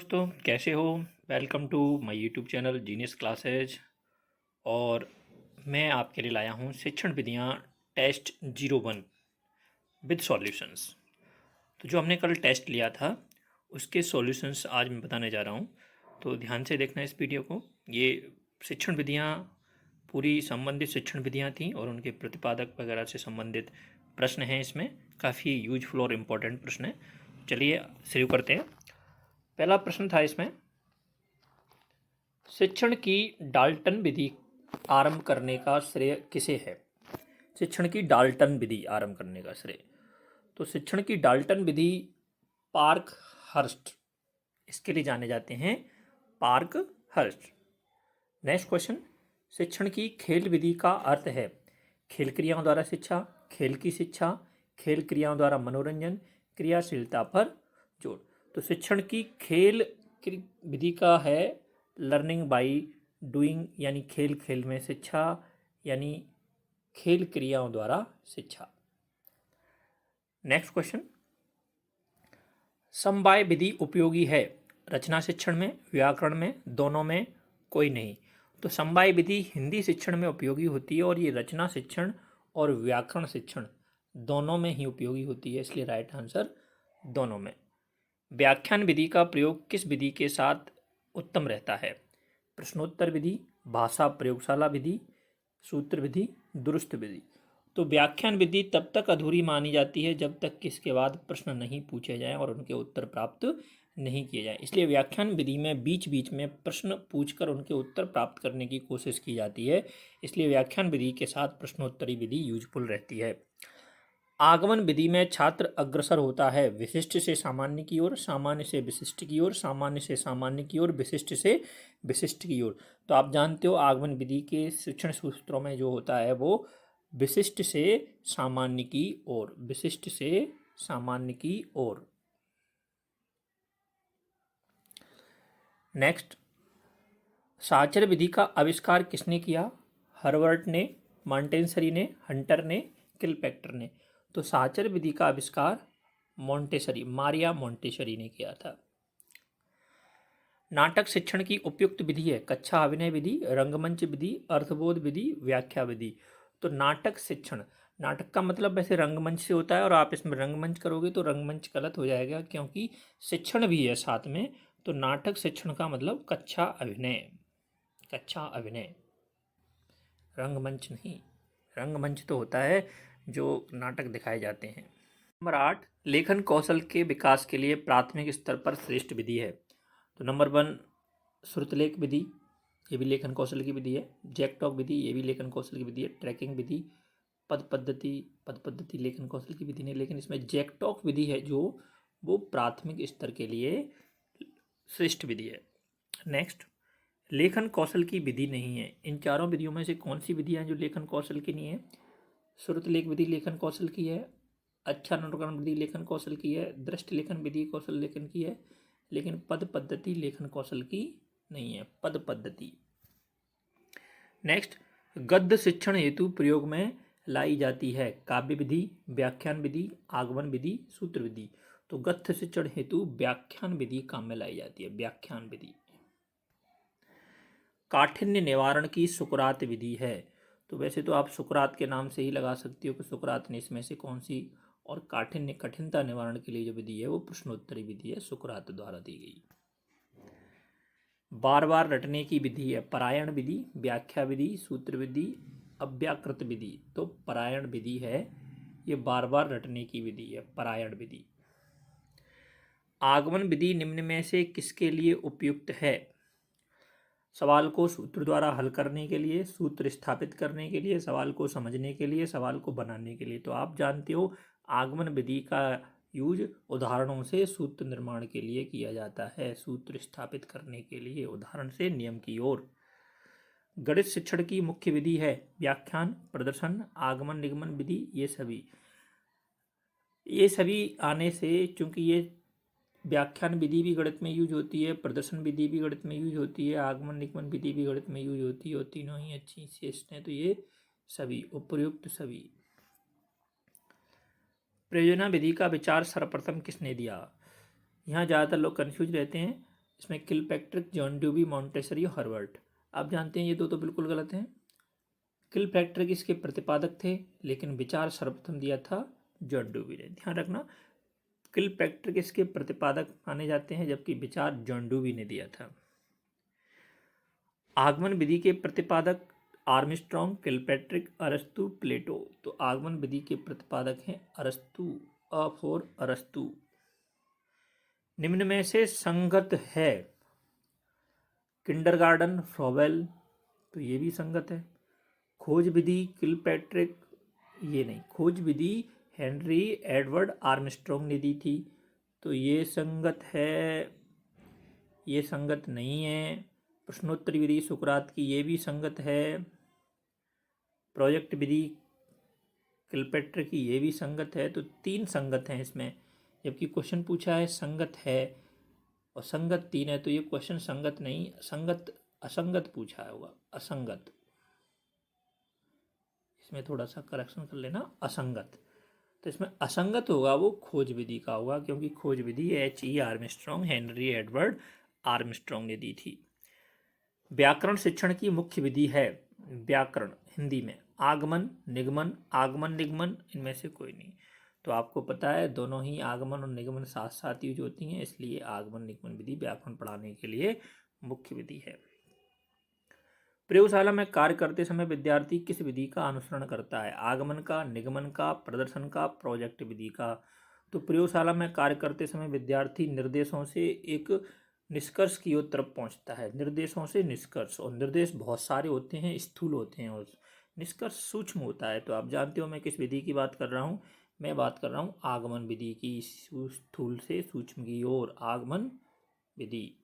दोस्तों, कैसे हो। Welcome to my YouTube channel genius classes. और मैं आपके लिए लाया हूँ शिक्षण विधियाँ टेस्ट 01 विद सॉल्यूशंस। तो जो हमने कल टेस्ट लिया था उसके सॉल्यूशंस आज मैं बताने जा रहा हूँ। तो ध्यान से देखना इस वीडियो को। ये शिक्षण विधियाँ पूरी संबंधित शिक्षण विधियाँ थीं और उनके प्रतिपादक वगैरह से संबंधित प्रश्न हैं। इसमें काफ़ी यूजफुल और इम्पोर्टेंट प्रश्न हैं। चलिए शुरू करते हैं। पहला प्रश्न था इसमें, शिक्षण की डाल्टन विधि आरंभ करने का श्रेय किसे है। शिक्षण की डाल्टन विधि आरंभ करने का श्रेय, तो शिक्षण की डाल्टन विधि पार्क हर्स्ट इसके लिए जाने जाते हैं, पार्क हर्स्ट। नेक्स्ट क्वेश्चन, शिक्षण की खेल विधि का अर्थ है खेल क्रियाओं द्वारा शिक्षा, खेल की शिक्षा, खेल क्रियाओं द्वारा मनोरंजन, क्रियाशीलता पर जोर। तो शिक्षण की खेल विधि का है लर्निंग बाय डूइंग, यानी खेल खेल में शिक्षा, यानी खेल क्रियाओं द्वारा शिक्षा। नेक्स्ट क्वेश्चन, समवाय विधि उपयोगी है रचना शिक्षण में, व्याकरण में, दोनों में, कोई नहीं। तो समवाय विधि हिंदी शिक्षण में उपयोगी होती है और ये रचना शिक्षण और व्याकरण शिक्षण दोनों में ही उपयोगी होती है, इसलिए राइट आंसर दोनों में। व्याख्यान विधि का प्रयोग किस विधि के साथ उत्तम रहता है। प्रश्नोत्तर विधि, भाषा प्रयोगशाला विधि, सूत्र विधि, दुरुस्त विधि। तो व्याख्यान विधि तब तक अधूरी मानी जाती है जब तक कि इसके बाद प्रश्न नहीं पूछे जाएं और उनके उत्तर प्राप्त नहीं किए जाएं। इसलिए व्याख्यान विधि में बीच बीच में प्रश्न पूछकर उनके उत्तर प्राप्त करने की कोशिश की जाती है, इसलिए व्याख्यान विधि के साथ प्रश्नोत्तरी विधि यूजफुल रहती है। आगमन विधि में छात्र अग्रसर होता है विशिष्ट से सामान्य की ओर, सामान्य से विशिष्ट की ओर, सामान्य से सामान्य की ओर, विशिष्ट से विशिष्ट की ओर। तो आप जानते हो आगमन विधि के शिक्षण सूत्रों में जो होता है वो विशिष्ट से सामान्य की ओर, विशिष्ट से सामान्य की ओर। नेक्स्ट, साचर विधि का आविष्कार किसने किया। हर्बर्ट ने, मॉन्टेसरी ने, हंटर ने, किलपैक्टर ने। तो साचर विधि का आविष्कार मॉन्टेसरी, मारिया मॉन्टेसरी ने किया था। नाटक शिक्षण की उपयुक्त विधि है कक्षा अभिनय विधि, रंगमंच विधि, अर्थबोध विधि, व्याख्या विधि। तो नाटक शिक्षण, नाटक का मतलब वैसे रंगमंच से होता है और आप इसमें रंगमंच करोगे तो रंगमंच गलत हो जाएगा क्योंकि शिक्षण भी है साथ में। तो नाटक शिक्षण का मतलब कक्षा अभिनय, कक्षा अभिनय, रंगमंच नहीं। रंगमंच तो होता है जो नाटक दिखाए जाते हैं। नंबर 8, लेखन कौशल के विकास के लिए प्राथमिक स्तर पर श्रेष्ठ विधि है। तो नंबर 1 श्रुतलेख विधि, ये भी लेखन कौशल की विधि है। जैकटॉक विधि, ये भी लेखन कौशल की विधि है। ट्रैकिंग विधि, पद पद्धति लेखन कौशल की विधि नहीं, लेकिन इसमें जैकटॉक विधि है जो वो प्राथमिक स्तर के लिए श्रेष्ठ विधि है। नेक्स्ट, लेखन कौशल की विधि नहीं है। इन चारों विधियों में से कौन सी विधियां जो लेखन कौशल की नहीं है। श्रुतलेख विधि लेखन कौशल की है, अच्छानुकरण विधि लेखन कौशल की है, दृष्टि लेखन विधि कौशल लेखन की है, लेकिन पद पद्धति लेखन कौशल की नहीं है, पद पद्धति। नेक्स्ट, गद्य शिक्षण हेतु प्रयोग में लाई जाती है काव्य विधि, व्याख्यान विधि, आगमन विधि, सूत्र विधि। तो गद्य शिक्षण हेतु व्याख्यान विधि काम में लाई जाती है, व्याख्यान विधि। काठिन्य निवारण की सुकरात विधि है। तो वैसे तो आप सुकरात के नाम से ही लगा सकती हो कि सुकरात ने इसमें से कौन सी, और काठिन्य कठिनता निवारण के लिए जो विधि है वो प्रश्नोत्तरी विधि है, सुकरात द्वारा दी गई। बार बार रटने की विधि है परायण विधि, व्याख्या विधि, सूत्र विधि, अव्याकृत विधि। तो परायण विधि है, ये बार बार रटने की विधि है, परायण विधि। आगमन विधि निम्न में से किसके लिए उपयुक्त है। सवाल को सूत्र द्वारा हल करने के लिए, सूत्र स्थापित करने के लिए, सवाल को समझने के लिए, सवाल को बनाने के लिए। तो आप जानते हो आगमन विधि का यूज उदाहरणों से सूत्र निर्माण के लिए किया जाता है, सूत्र स्थापित करने के लिए उदाहरण से नियम की ओर। गणित शिक्षण की मुख्य विधि है व्याख्यान, प्रदर्शन, आगमन निगमन विधि। ये सभी आने से, चूंकि ये व्याख्यान विधि भी गणित में यूज होती है, प्रदर्शन विधि भी गणित में यूज होती है, आगमन निगमन विधि भी गणित में यूज होती है और तीनों ही अच्छी श्रेष्ठ हैं। तो ये सभी उपयुक्त सभी। प्रयोजना विधि का विचार सर्वप्रथम किसने दिया। यहाँ ज़्यादातर लोग कंफ्यूज रहते हैं। इसमें Kilpatrick, John dewy, Montessori, Herbert. आप जानते हैं ये दो तो बिल्कुल गलत हैं। किलपैट्रिक इसके प्रतिपादक थे, लेकिन विचार सर्वप्रथम दिया था जॉन ड्यूवी ने। ध्यान रखना, किलपैट्रिक इसके प्रतिपादक माने जाते हैं, जबकि विचार जॉन ड्यूवी ने दिया था। आगमन विधि के प्रतिपादक आर्मस्ट्रॉन्ग, किलपैट्रिक, अरस्तु, प्लेटो। तो आगमन विधि के प्रतिपादक हैं अरस्तु, अ फॉर अरस्तु। निम्न में से संगत है, किंडरगार्टन, फ्रॉवेल, तो ये भी संगत है। खोज विधि किलपैट्रिक, ये नहीं। खोज विधि हेनरी एडवर्ड आर्मस्ट्रॉन्ग ने दी थी, तो ये संगत है। ये संगत नहीं है। प्रश्नोत्तरी विधि सुकरात की, ये भी संगत है। प्रोजेक्ट विधि किलपैट्रिक की, ये भी संगत है। तो 3 संगत हैं इसमें, जबकि क्वेश्चन पूछा है संगत है और संगत 3 है, तो ये क्वेश्चन संगत नहीं, संगत असंगत पूछा होगा, असंगत। इसमें थोड़ा सा करेक्शन कर लेना, असंगत। तो इसमें असंगत होगा वो खोज विधि का होगा, क्योंकि खोज विधि H.E. Armstrong, Henry Edward Armstrong ने दी थी। व्याकरण शिक्षण की मुख्य विधि है, व्याकरण हिंदी में आगमन, निगमन, आगमन, निगमन, इनमें से कोई नहीं। तो आपको पता है दोनों ही आगमन और निगमन साथ साथ यूज होती हैं, इसलिए आगमन निगमन विधि व्याकरण पढ़ाने के लिए मुख्य विधि है। प्रयोगशाला में कार्य करते समय विद्यार्थी किस विधि का अनुसरण करता है? आगमन का, निगमन का, प्रदर्शन का, प्रोजेक्ट विधि का। तो प्रयोगशाला में कार्य करते समय विद्यार्थी निर्देशों से एक निष्कर्ष की ओर तरफ पहुंचता है। निर्देशों से निष्कर्ष, और निर्देश बहुत सारे होते हैं, स्थूल होते हैं, और निष्कर्ष सूक्ष्म होता है। तो आप जानते हो मैं किस विधि की बात कर रहा हूँ? मैं बात कर रहा हूँ आगमन विधि की, स्थूल से सूक्ष्म की ओर आगमन विधि।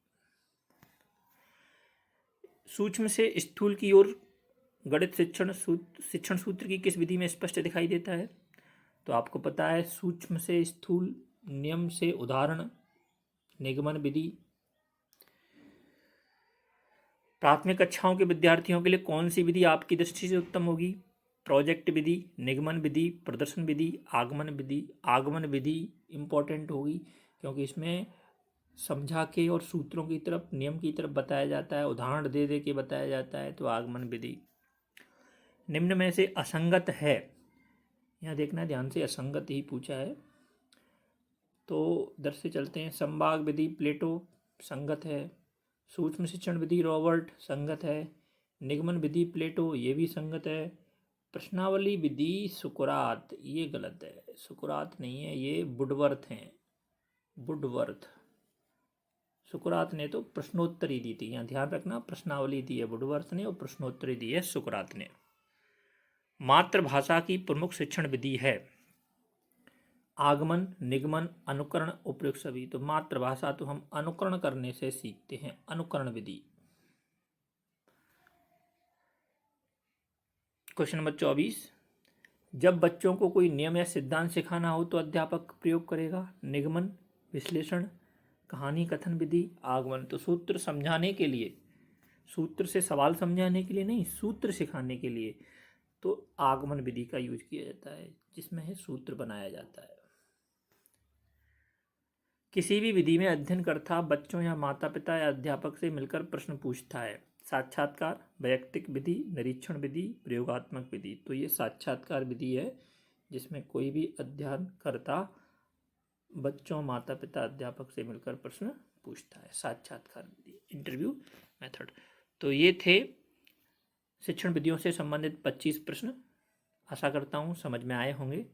सूक्ष्म से स्थूल की ओर गणित शिक्षण सूत्र की किस विधि में स्पष्ट दिखाई देता है? तो आपको पता है सूक्ष्म से स्थूल, नियम से उदाहरण, निगमन विधि। प्राथमिक कक्षाओं के विद्यार्थियों के लिए कौन सी विधि आपकी दृष्टि से उत्तम होगी? प्रोजेक्ट विधि, निगमन विधि, प्रदर्शन विधि, आगमन विधि। आगमन विधि इंपॉर्टेंट होगी, क्योंकि इसमें समझा के और सूत्रों की तरफ, नियम की तरफ बताया जाता है, उदाहरण दे दे के बताया जाता है। तो आगमन विधि। निम्न में से असंगत है, यहाँ देखना ध्यान से, असंगत ही पूछा है, तो दर से चलते हैं। संभाग विधि प्लेटो, संगत है। सूक्ष्म शिक्षण विधि रॉबर्ट, संगत है। निगमन विधि प्लेटो, ये भी संगत है। प्रश्नावली विधि सुकरात, ये गलत है, सुकरात नहीं है, ये वुडवर्थ हैं, वुडवर्थ। सुकरात ने तो प्रश्नोत्तरी दी थी, यहाँ ध्यान रखना, प्रश्नावली दी है वुडवर्थ ने और प्रश्नोत्तरी दी है सुकरात ने। मातृभाषा की प्रमुख शिक्षण विधि है आगमन, निगमन, अनुकरण, उपयुक्त सभी। तो मातृभाषा तो हम अनुकरण करने से सीखते हैं, अनुकरण विधि। क्वेश्चन नंबर 24, जब बच्चों को कोई नियम या सिद्धांत सिखाना हो तो अध्यापक प्रयोग करेगा निगमन, विश्लेषण, कहानी कथन विधि, आगमन। तो सूत्र समझाने के लिए, सूत्र से सवाल समझाने के लिए नहीं, सूत्र सिखाने के लिए तो आगमन विधि का यूज किया जाता है, जिसमें है सूत्र बनाया जाता है। किसी भी विधि में अध्ययनकर्ता बच्चों या माता पिता या अध्यापक से मिलकर प्रश्न पूछता है। साक्षात्कार, वैयक्तिक विधि, निरीक्षण विधि, प्रयोगात्मक विधि। तो ये साक्षात्कार विधि है, जिसमें कोई भी अध्ययनकर्ता बच्चों, माता पिता, अध्यापक से मिलकर प्रश्न पूछता है, साक्षात्कार विधि, इंटरव्यू मेथड। तो ये थे शिक्षण विधियों से संबंधित 25 प्रश्न। आशा करता हूँ समझ में आए होंगे।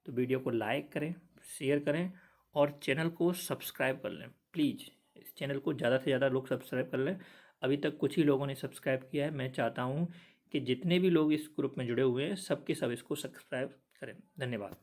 तो वीडियो को लाइक करें, शेयर करें और चैनल को सब्सक्राइब कर लें प्लीज़। इस चैनल को ज़्यादा से ज़्यादा लोग सब्सक्राइब कर लें। अभी तक कुछ ही लोगों ने सब्सक्राइब किया है, मैं चाहता हूँ कि जितने भी लोग इस ग्रुप में जुड़े हुए हैं सबके सब इसको सब्सक्राइब करें। धन्यवाद।